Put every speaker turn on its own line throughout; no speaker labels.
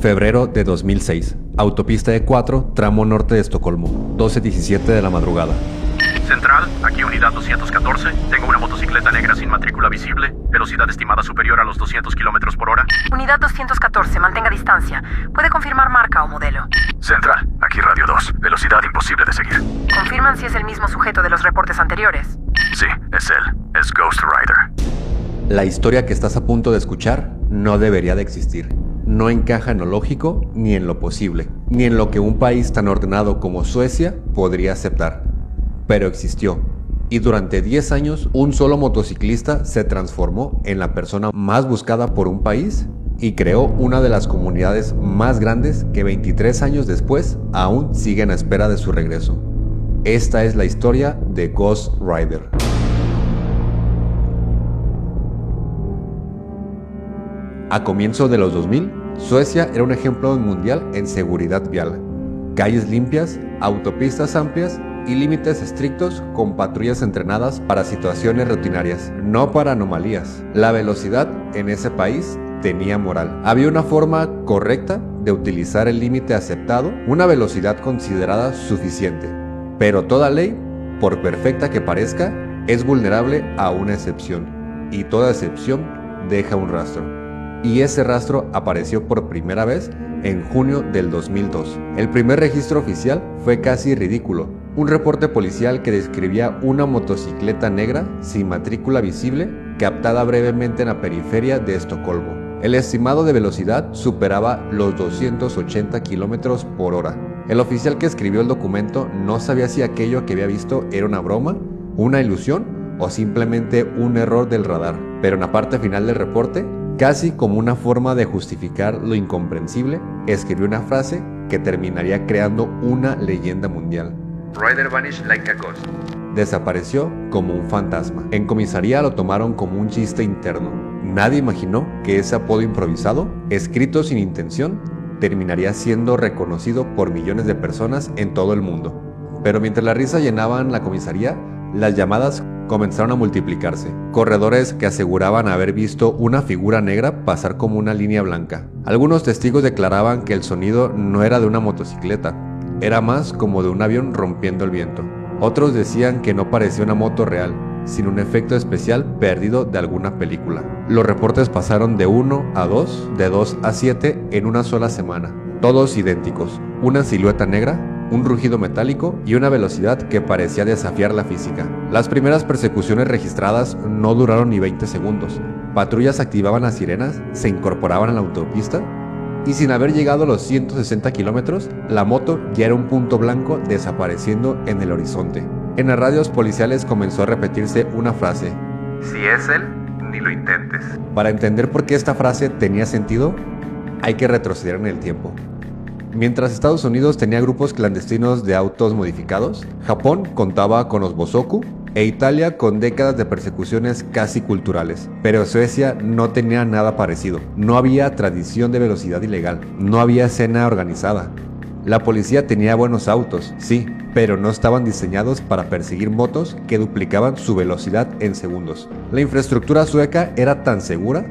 Febrero de 2006. Autopista E4, tramo norte de Estocolmo, 12:17 de la madrugada.
Central, aquí unidad 214. Tengo una motocicleta negra sin matrícula visible. Velocidad estimada superior a los 200 km por hora.
Unidad 214, mantenga distancia. ¿Puede confirmar marca o modelo?
Central, aquí radio 2. Velocidad imposible de seguir.
¿Confirman si es el mismo sujeto de los reportes anteriores?
Sí, es él. Es Ghost Rider.
La historia que estás a punto de escuchar no debería de existir. No encaja en lo lógico, ni en lo posible, ni en lo que un país tan ordenado como Suecia podría aceptar. Pero existió, y durante 10 años un solo motociclista se transformó en la persona más buscada por un país y creó una de las comunidades más grandes que 23 años después aún siguen a espera de su regreso. Esta es la historia de Ghost Rider. A comienzos de los 2000, Suecia era un ejemplo mundial en seguridad vial. Calles limpias, autopistas amplias y límites estrictos con patrullas entrenadas para situaciones rutinarias, no para anomalías. La velocidad en ese país tenía moral. Había una forma correcta de utilizar el límite aceptado, una velocidad considerada suficiente. Pero toda ley, por perfecta que parezca, es vulnerable a una excepción, y toda excepción deja un rastro. Y ese rastro apareció por primera vez en junio del 2002. El primer registro oficial fue casi ridículo. Un reporte policial que describía una motocicleta negra sin matrícula visible captada brevemente en la periferia de Estocolmo. El estimado de velocidad superaba los 280 km por hora. El oficial que escribió el documento no sabía si aquello que había visto era una broma, una ilusión o simplemente un error del radar. Pero en la parte final del reporte, casi como una forma de justificar lo incomprensible, escribió una frase que terminaría creando una leyenda mundial.
Rider vanished like a ghost.
Desapareció como un fantasma. En comisaría lo tomaron como un chiste interno. Nadie imaginó que ese apodo improvisado, escrito sin intención, terminaría siendo reconocido por millones de personas en todo el mundo. Pero mientras las risas llenaban la comisaría, las llamadas comenzaron a multiplicarse. Corredores que aseguraban haber visto una figura negra pasar como una línea blanca. Algunos testigos declaraban que el sonido no era de una motocicleta, era más como de un avión rompiendo el viento. Otros decían que no parecía una moto real, sino un efecto especial perdido de alguna película. Los reportes pasaron de 1 a 2, de 2 a 7 en una sola semana. Todos idénticos, una silueta negra, un rugido metálico y una velocidad que parecía desafiar la física. Las primeras persecuciones registradas no duraron ni 20 segundos. Patrullas activaban las sirenas, se incorporaban a la autopista y sin haber llegado a los 160 kilómetros, la moto ya era un punto blanco desapareciendo en el horizonte. En las radios policiales comenzó a repetirse una frase:
Si es él, ni lo intentes.
Para entender por qué esta frase tenía sentido, hay que retroceder en el tiempo. Mientras Estados Unidos tenía grupos clandestinos de autos modificados, Japón contaba con los Bosoku e Italia con décadas de persecuciones casi culturales. Pero Suecia no tenía nada parecido. No había tradición de velocidad ilegal, no había escena organizada. La policía tenía buenos autos, sí, pero no estaban diseñados para perseguir motos que duplicaban su velocidad en segundos. La infraestructura sueca era tan segura,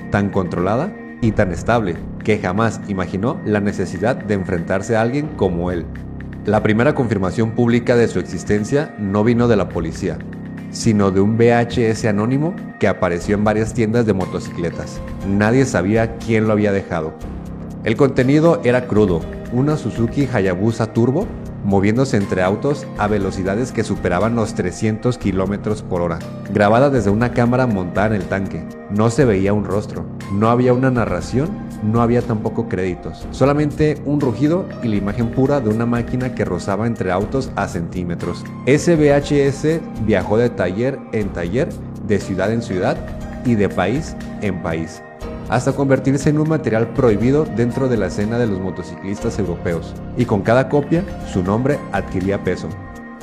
tan controlada y tan estable que jamás imaginó la necesidad de enfrentarse a alguien como él. La primera confirmación pública de su existencia no vino de la policía, sino de un VHS anónimo que apareció en varias tiendas de motocicletas. Nadie sabía quién lo había dejado. El contenido era crudo, una Suzuki Hayabusa Turbo moviéndose entre autos a velocidades que superaban los 300 km por hora, grabada desde una cámara montada en el tanque. No se veía un rostro, no había una narración, no había tampoco créditos, solamente un rugido y la imagen pura de una máquina que rozaba entre autos a centímetros. Ese VHS viajó de taller en taller, de ciudad en ciudad y de país en país, hasta convertirse en un material prohibido dentro de la escena de los motociclistas europeos, y con cada copia su nombre adquiría peso.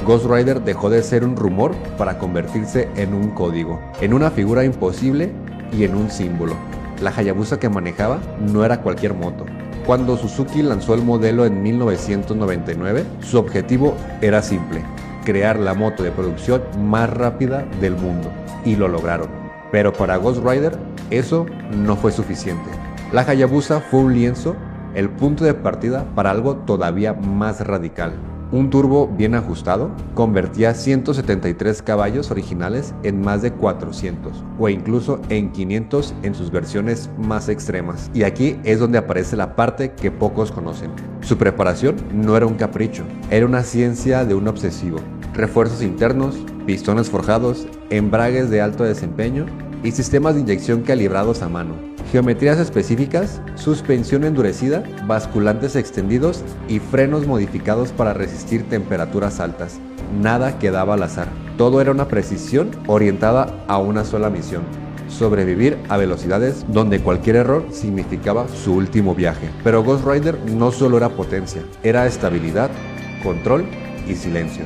Ghost Rider dejó de ser un rumor para convertirse en un código, en una figura imposible y en un símbolo. La Hayabusa que manejaba no era cualquier moto. Cuando Suzuki lanzó el modelo en 1999, su objetivo era simple: crear la moto de producción más rápida del mundo, y lo lograron. Pero para Ghost Rider eso no fue suficiente. La Hayabusa fue un lienzo el punto de partida para algo todavía más radical. Un turbo bien ajustado convertía 173 caballos originales en más de 400 o incluso en 500 en sus versiones más extremas. Y aquí es donde aparece la parte que pocos conocen. Su preparación no era un capricho, era una ciencia de un obsesivo. Refuerzos internos, pistones forjados, embragues de alto desempeño y sistemas de inyección calibrados a mano. Geometrías específicas, suspensión endurecida, basculantes extendidos y frenos modificados para resistir temperaturas altas. Nada quedaba al azar. Todo era una precisión orientada a una sola misión: sobrevivir a velocidades donde cualquier error significaba su último viaje. Pero Ghost Rider no solo era potencia, era estabilidad, control y silencio.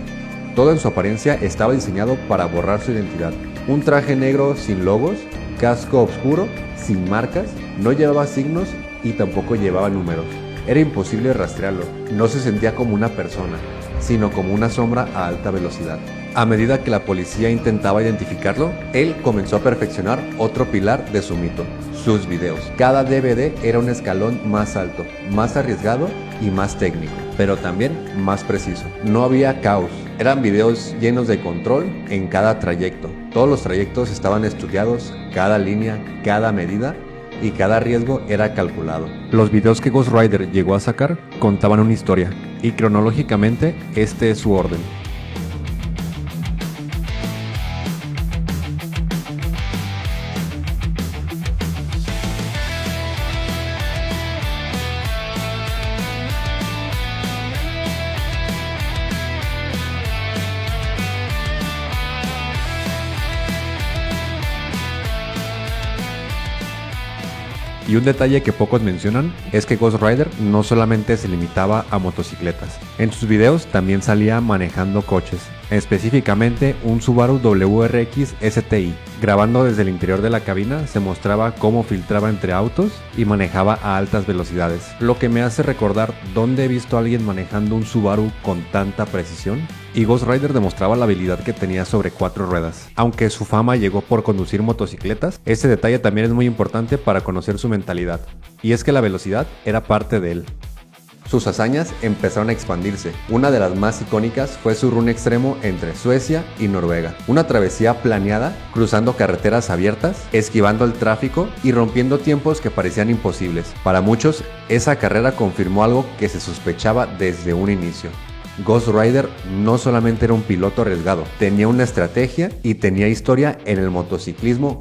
Todo en su apariencia estaba diseñado para borrar su identidad. Un traje negro sin logos, casco oscuro, sin marcas, no llevaba signos y tampoco llevaba números. Era imposible rastrearlo, no se sentía como una persona, sino como una sombra a alta velocidad. A medida que la policía intentaba identificarlo, él comenzó a perfeccionar otro pilar de su mito: sus videos. Cada DVD era un escalón más alto, más arriesgado y más técnico, pero también más preciso. No había caos, eran videos llenos de control en cada trayecto. Todos los trayectos estaban estudiados, cada línea, cada medida y cada riesgo era calculado. Los videos que Ghost Rider llegó a sacar contaban una historia, y cronológicamente este es su orden. Y un detalle que pocos mencionan es que Ghost Rider no solamente se limitaba a motocicletas. En sus videos también salía manejando coches, específicamente un Subaru WRX STI. Grabando desde el interior de la cabina se mostraba cómo filtraba entre autos y manejaba a altas velocidades, lo que me hace recordar dónde he visto a alguien manejando un Subaru con tanta precisión. Y Ghost Rider demostraba la habilidad que tenía sobre 4 ruedas. Aunque su fama llegó por conducir motocicletas, este detalle también es muy importante para conocer su mentalidad, y es que la velocidad era parte de él. Sus hazañas empezaron a expandirse. Una de las más icónicas fue su run extremo entre Suecia y Noruega. Una travesía planeada, cruzando carreteras abiertas, esquivando el tráfico y rompiendo tiempos que parecían imposibles. Para muchos, esa carrera confirmó algo que se sospechaba desde un inicio: Ghost Rider no solamente era un piloto arriesgado, tenía una estrategia y tenía historia en el motociclismo.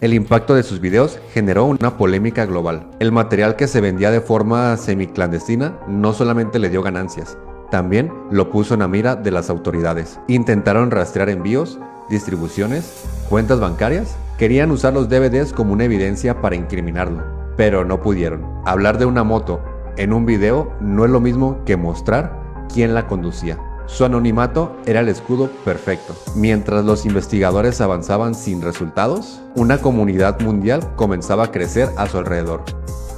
El impacto de sus videos generó una polémica global. El material que se vendía de forma semiclandestina no solamente le dio ganancias, también lo puso en la mira de las autoridades. Intentaron rastrear envíos, distribuciones, cuentas bancarias. Querían usar los DVDs como una evidencia para incriminarlo, pero no pudieron. Hablar de una moto en un video no es lo mismo que mostrar quién la conducía. Su anonimato era el escudo perfecto. Mientras los investigadores avanzaban sin resultados, una comunidad mundial comenzaba a crecer a su alrededor.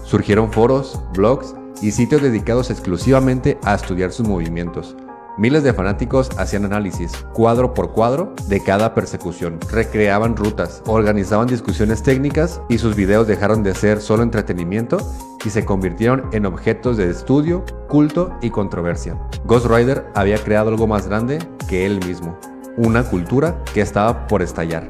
Surgieron foros, blogs y sitios dedicados exclusivamente a estudiar sus movimientos. Miles de fanáticos hacían análisis, cuadro por cuadro, de cada persecución. Recreaban rutas, organizaban discusiones técnicas y sus videos dejaron de ser solo entretenimiento y se convirtieron en objetos de estudio, culto y controversia. Ghost Rider había creado algo más grande que él mismo, una cultura que estaba por estallar.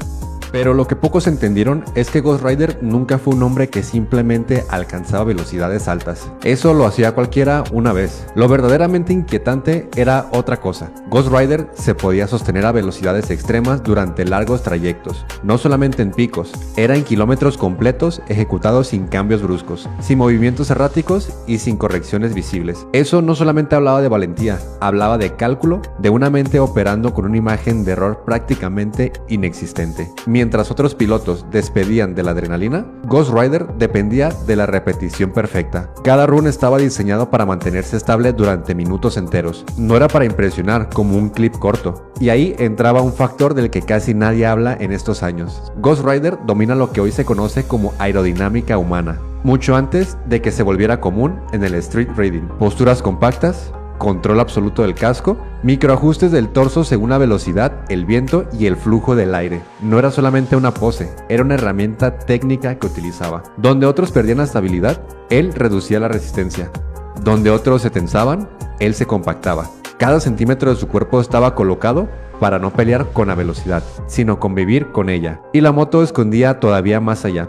Pero lo que pocos entendieron es que Ghost Rider nunca fue un hombre que simplemente alcanzaba velocidades altas. Eso lo hacía cualquiera una vez. Lo verdaderamente inquietante era otra cosa. Ghost Rider se podía sostener a velocidades extremas durante largos trayectos, no solamente en picos, era en kilómetros completos ejecutados sin cambios bruscos, sin movimientos erráticos y sin correcciones visibles. Eso no solamente hablaba de valentía, hablaba de cálculo, de una mente operando con una imagen de error prácticamente inexistente. Mientras otros pilotos despedían de la adrenalina, Ghost Rider dependía de la repetición perfecta. Cada run estaba diseñado para mantenerse estable durante minutos enteros. No era para impresionar como un clip corto. Y ahí entraba un factor del que casi nadie habla en estos años. Ghost Rider domina lo que hoy se conoce como aerodinámica humana, mucho antes de que se volviera común en el street riding. Posturas compactas, control absoluto del casco, microajustes del torso según la velocidad, el viento y el flujo del aire. No era solamente una pose, era una herramienta técnica que utilizaba. Donde otros perdían la estabilidad, él reducía la resistencia. Donde otros se tensaban, él se compactaba. Cada centímetro de su cuerpo estaba colocado para no pelear con la velocidad, sino convivir con ella. Y la moto escondía todavía más allá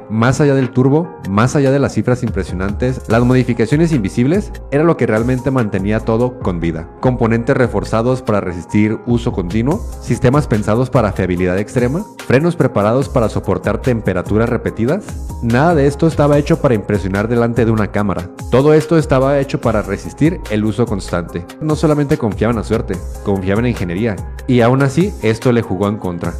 del turbo, más allá de las cifras impresionantes, las modificaciones invisibles, era lo que realmente mantenía todo con vida. Componentes reforzados para resistir uso continuo, sistemas pensados para fiabilidad extrema, frenos preparados para soportar temperaturas repetidas. Nada de esto estaba hecho para impresionar delante de una cámara. Todo esto estaba hecho para resistir el uso constante. No solamente confiaban en la suerte, confiaban en la ingeniería. Y aún así, esto le jugó en contra.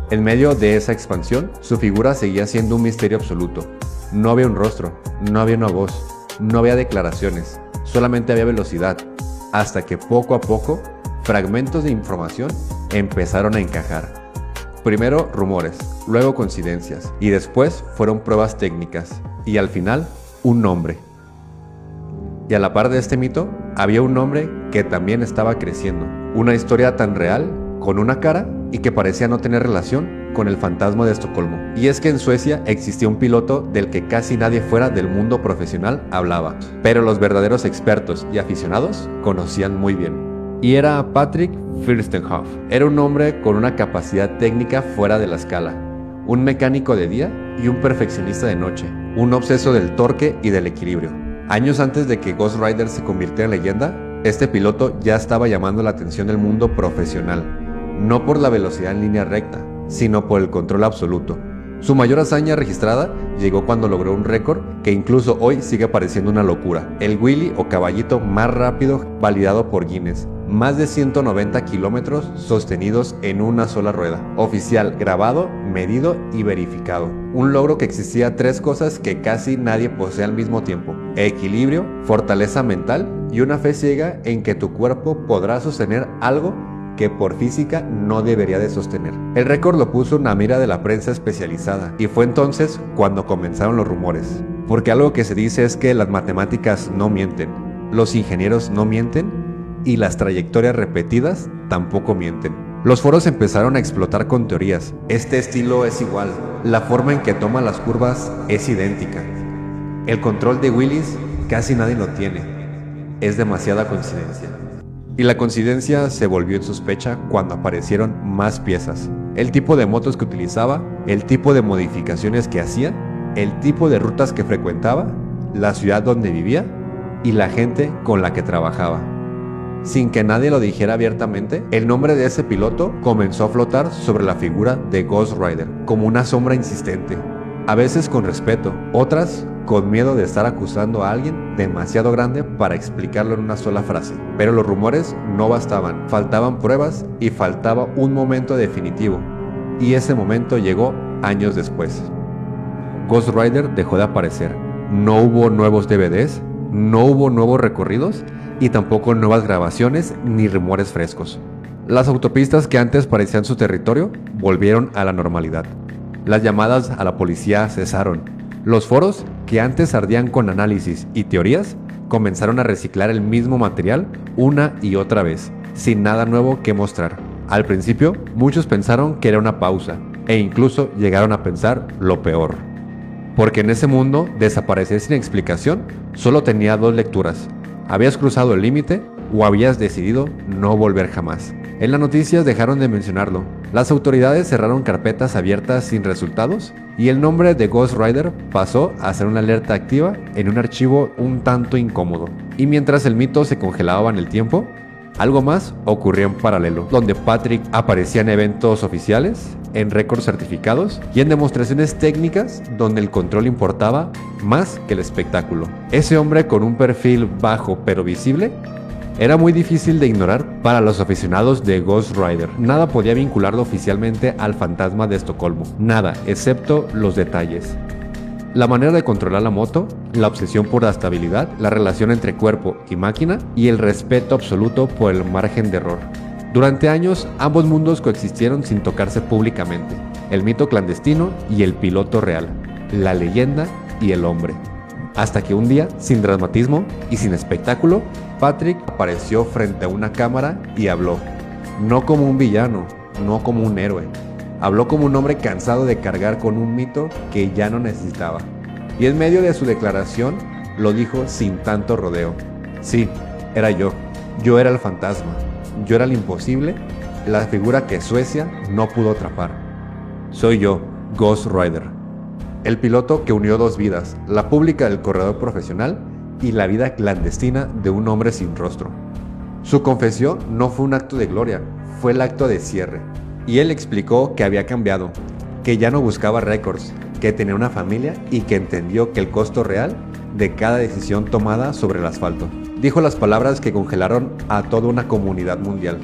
En medio de esa expansión, su figura seguía siendo un misterio absoluto. No había un rostro, no había una voz, no había declaraciones, solamente había velocidad, hasta que poco a poco, fragmentos de información empezaron a encajar. Primero rumores, luego coincidencias, y después fueron pruebas técnicas, y al final, un nombre. Y a la par de este mito, había un hombre que también estaba creciendo. Una historia tan real, con una cara, y que parecía no tener relación con el fantasma de Estocolmo. Y es que en Suecia existía un piloto del que casi nadie fuera del mundo profesional hablaba, pero los verdaderos expertos y aficionados conocían muy bien. Y era Patrick Fürstenhoff. Era un hombre con una capacidad técnica fuera de la escala, un mecánico de día y un perfeccionista de noche, un obseso del torque y del equilibrio. Años antes de que Ghost Rider se convirtiera en leyenda, este piloto ya estaba llamando la atención del mundo profesional, no por la velocidad en línea recta, sino por el control absoluto. Su mayor hazaña registrada llegó cuando logró un récord que incluso hoy sigue pareciendo una locura: el wheelie o caballito más rápido validado por Guinness. Más de 190 kilómetros sostenidos en una sola rueda. Oficial, grabado, medido y verificado. Un logro que existía tres cosas que casi nadie posee al mismo tiempo: equilibrio, fortaleza mental y una fe ciega en que tu cuerpo podrá sostener algo que por física no debería de sostener. El récord lo puso en la mira de la prensa especializada, y fue entonces cuando comenzaron los rumores. Porque algo que se dice es que las matemáticas no mienten, los ingenieros no mienten, y las trayectorias repetidas tampoco mienten. Los foros empezaron a explotar con teorías. Este estilo es igual, la forma en que toma las curvas es idéntica. El control de wheelies casi nadie lo tiene. Es demasiada coincidencia. Y la coincidencia se volvió en sospecha cuando aparecieron más piezas. El tipo de motos que utilizaba, el tipo de modificaciones que hacía, el tipo de rutas que frecuentaba, la ciudad donde vivía y la gente con la que trabajaba. Sin que nadie lo dijera abiertamente, el nombre de ese piloto comenzó a flotar sobre la figura de Ghost Rider, como una sombra insistente. A veces con respeto, otras con miedo de estar acusando a alguien demasiado grande para explicarlo en una sola frase. Pero los rumores no bastaban, faltaban pruebas y faltaba un momento definitivo. Y ese momento llegó años después. Ghost Rider dejó de aparecer. No hubo nuevos DVDs, no hubo nuevos recorridos y tampoco nuevas grabaciones ni rumores frescos. Las autopistas que antes parecían su territorio volvieron a la normalidad. Las llamadas a la policía cesaron. Los foros, que antes ardían con análisis y teorías, comenzaron a reciclar el mismo material una y otra vez, sin nada nuevo que mostrar. Al principio, muchos pensaron que era una pausa, e incluso llegaron a pensar lo peor. Porque en ese mundo, desaparecer sin explicación solo tenía dos lecturas: habías cruzado el límite o habías decidido no volver jamás. En las noticias dejaron de mencionarlo. Las autoridades cerraron carpetas abiertas sin resultados y el nombre de Ghost Rider pasó a ser una alerta activa en un archivo un tanto incómodo. Y mientras el mito se congelaba en el tiempo, algo más ocurrió en paralelo, donde Patrick aparecía en eventos oficiales, en récords certificados y en demostraciones técnicas donde el control importaba más que el espectáculo. Ese hombre con un perfil bajo pero visible era muy difícil de ignorar para los aficionados de Ghost Rider. Nada podía vincularlo oficialmente al fantasma de Estocolmo, nada, excepto los detalles. La manera de controlar la moto, la obsesión por la estabilidad, la relación entre cuerpo y máquina y el respeto absoluto por el margen de error. Durante años, ambos mundos coexistieron sin tocarse públicamente: el mito clandestino y el piloto real, la leyenda y el hombre. Hasta que un día, sin dramatismo y sin espectáculo, Patrick apareció frente a una cámara y habló. No como un villano, no como un héroe. Habló como un hombre cansado de cargar con un mito que ya no necesitaba. Y en medio de su declaración, lo dijo sin tanto rodeo. Sí, era yo. Yo era el fantasma. Yo era el imposible, la figura que Suecia no pudo atrapar. Soy yo, Ghost Rider. El piloto que unió dos vidas, la pública del corredor profesional y la vida clandestina de un hombre sin rostro. Su confesión no fue un acto de gloria, fue el acto de cierre. Y él explicó que había cambiado, que ya no buscaba récords, que tenía una familia y que entendió que el costo real de cada decisión tomada sobre el asfalto. Dijo las palabras que congelaron a toda una comunidad mundial.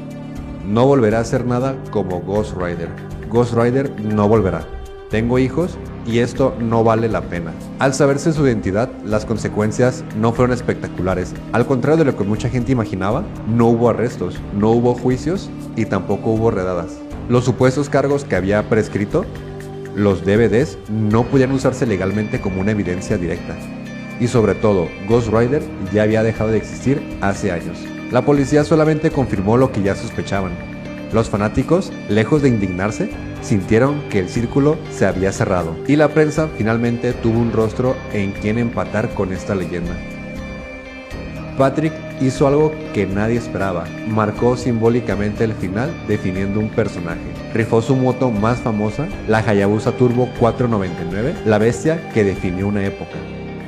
No volverá a hacer nada como Ghost Rider. Ghost Rider no volverá. Tengo hijos y esto no vale la pena. Al saberse su identidad, las consecuencias no fueron espectaculares. Al contrario de lo que mucha gente imaginaba, no hubo arrestos, no hubo juicios y tampoco hubo redadas. Los supuestos cargos que había prescrito, los DVDs, no podían usarse legalmente como una evidencia directa. Y sobre todo, Ghost Rider ya había dejado de existir hace años. La policía solamente confirmó lo que ya sospechaban. Los fanáticos, lejos de indignarse, sintieron que el círculo se había cerrado y la prensa finalmente tuvo un rostro en quien empatar con esta leyenda. Patrick hizo algo que nadie esperaba, marcó simbólicamente el final definiendo un personaje. Rifó su moto más famosa, la Hayabusa Turbo 499, la bestia que definió una época.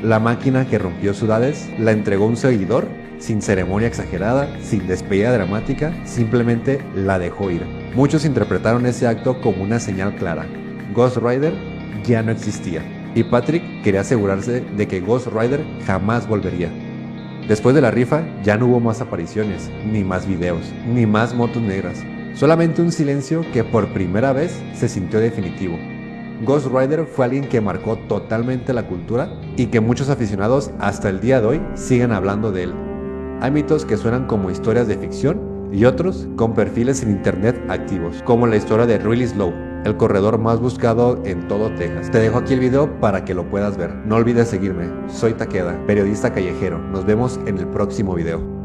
La máquina que rompió ciudades la entregó a un seguidor, sin ceremonia exagerada, sin despedida dramática, simplemente la dejó ir. Muchos interpretaron ese acto como una señal clara. Ghost Rider ya no existía, y Patrick quería asegurarse de que Ghost Rider jamás volvería. Después de la rifa, ya no hubo más apariciones, ni más videos, ni más motos negras. Solamente un silencio que por primera vez se sintió definitivo. Ghost Rider fue alguien que marcó totalmente la cultura y que muchos aficionados hasta el día de hoy siguen hablando de él. Hay mitos que suenan como historias de ficción y otros con perfiles en internet activos, como la historia de Really Slow, el corredor más buscado en todo Texas. Te dejo aquí el video para que lo puedas ver. No olvides seguirme, soy Takeda, periodista callejero. Nos vemos en el próximo video.